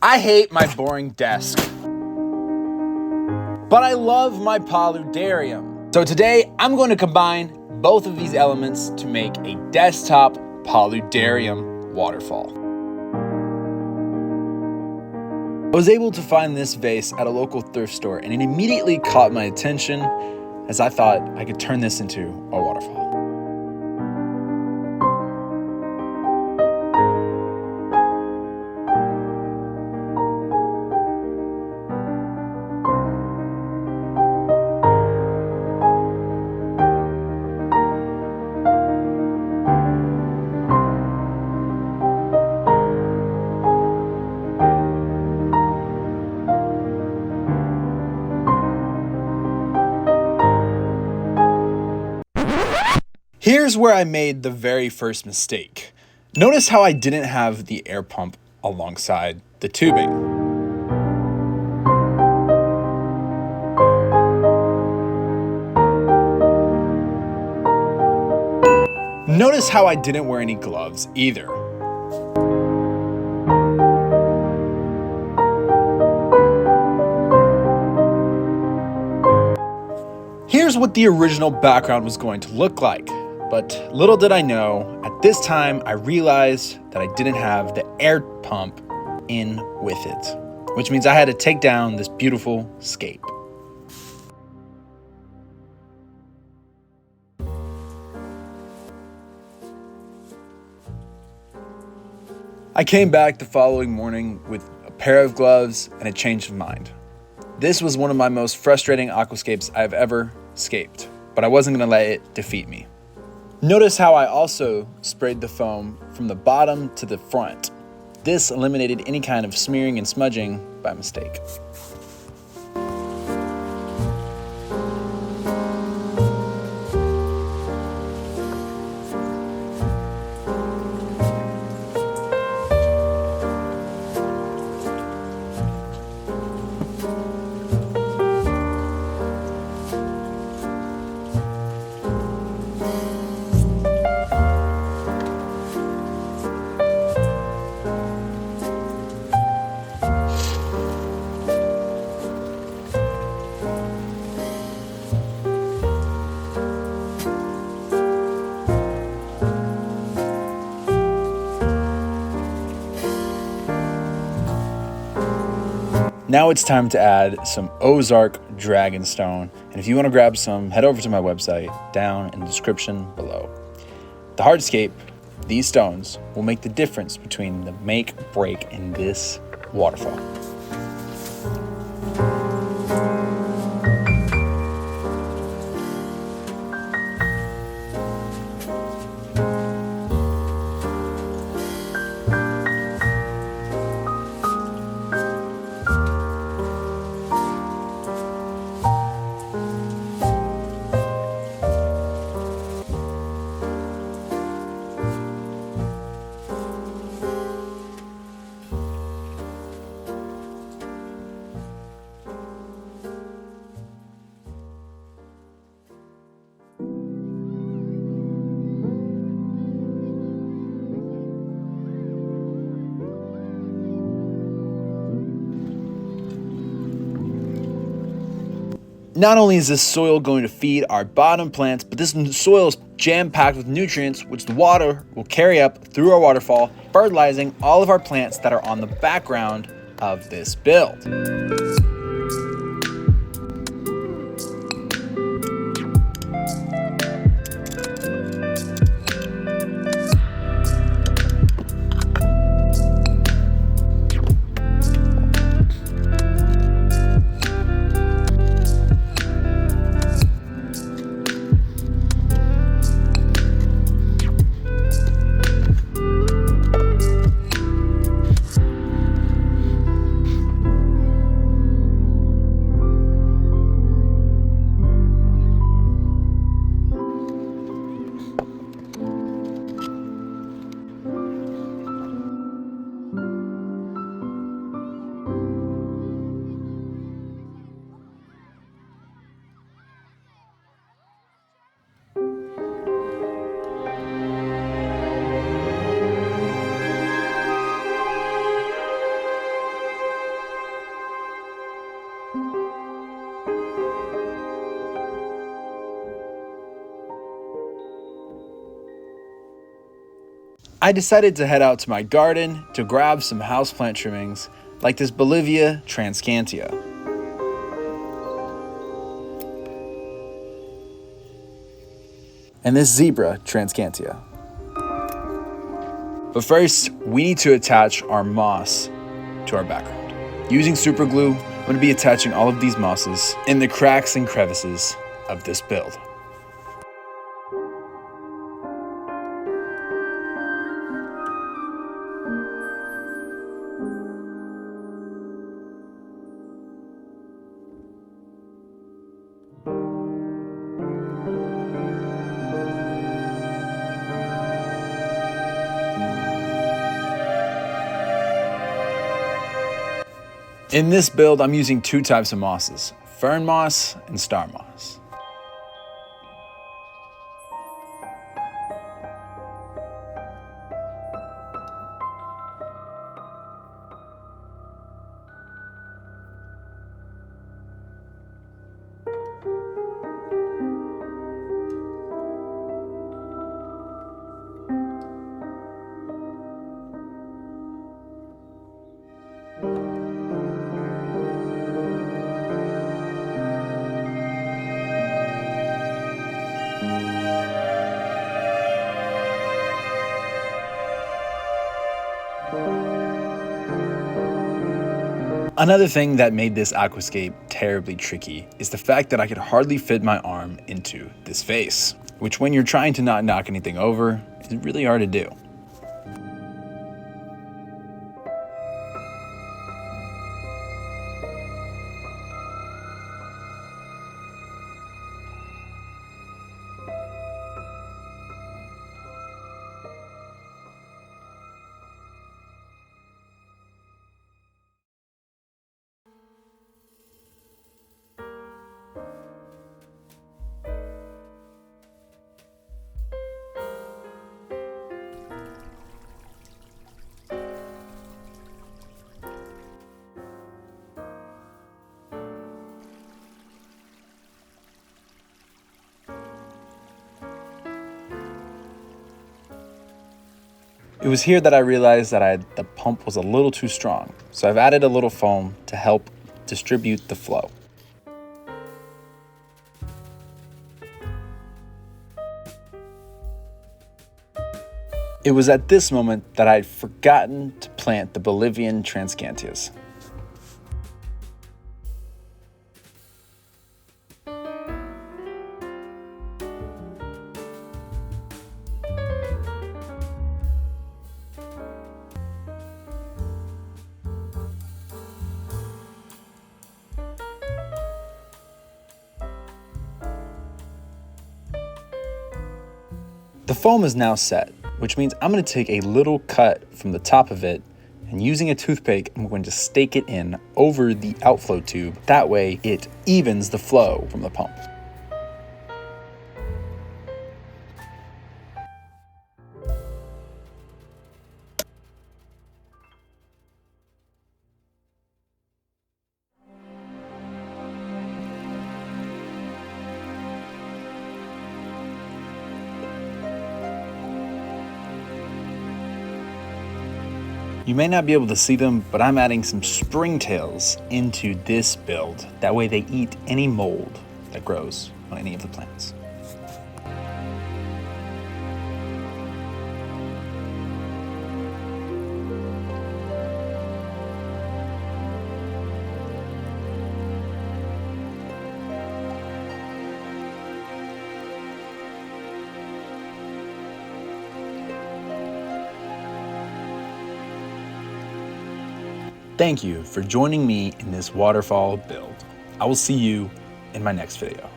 I hate my boring desk, but I love my Paludarium. So today I'm going to combine both of these elements to make a desktop Paludarium waterfall. I was able to find this vase at a local thrift store and it immediately caught my attention as I thought I could turn this into a waterfall. Here's where I made the very first mistake. Notice how I didn't have the air pump alongside the tubing. Notice how I didn't wear any gloves either. Here's what the original background was going to look like. But little did I know, at this time I realized that I didn't have the air pump in with it, which means I had to take down this beautiful scape. I came back the following morning with a pair of gloves and a change of mind. This was one of my most frustrating aquascapes I've ever scaped, but I wasn't going to let it defeat me. Notice how I also sprayed the foam from the bottom to the front. This eliminated any kind of smearing and smudging by mistake. Now it's time to add some Ozark Dragonstone, and if you want to grab some, head over to my website down in the description below. The hardscape, these stones, will make the difference between the make break in this waterfall. Not only is this soil going to feed our bottom plants, but this soil is jam-packed with nutrients which the water will carry up through our waterfall, fertilizing all of our plants that are on the background of this build. I decided to head out to my garden to grab some houseplant trimmings like this Bolivia transcantia. And this zebra transcantia. But first, we need to attach our moss to our background. Using super glue, I'm going to be attaching all of these mosses in the cracks and crevices of this build. In this build, I'm using two types of mosses, fern moss and star moss. Another thing that made this aquascape terribly tricky is the fact that I could hardly fit my arm into this vase, which when you're trying to not knock anything over, is really hard to do. It was here that I realized that the pump was a little too strong, so I've added a little foam to help distribute the flow. It was at this moment that I'd forgotten to plant the Bolivian transcantias. The foam is now set, which means I'm going to take a little cut from the top of it, and using a toothpick, I'm going to stake it in over the outflow tube. That way it evens the flow from the pump. You may not be able to see them, but I'm adding some springtails into this build. That way they eat any mold that grows on any of the plants. Thank you for joining me in this waterfall build. I will see you in my next video.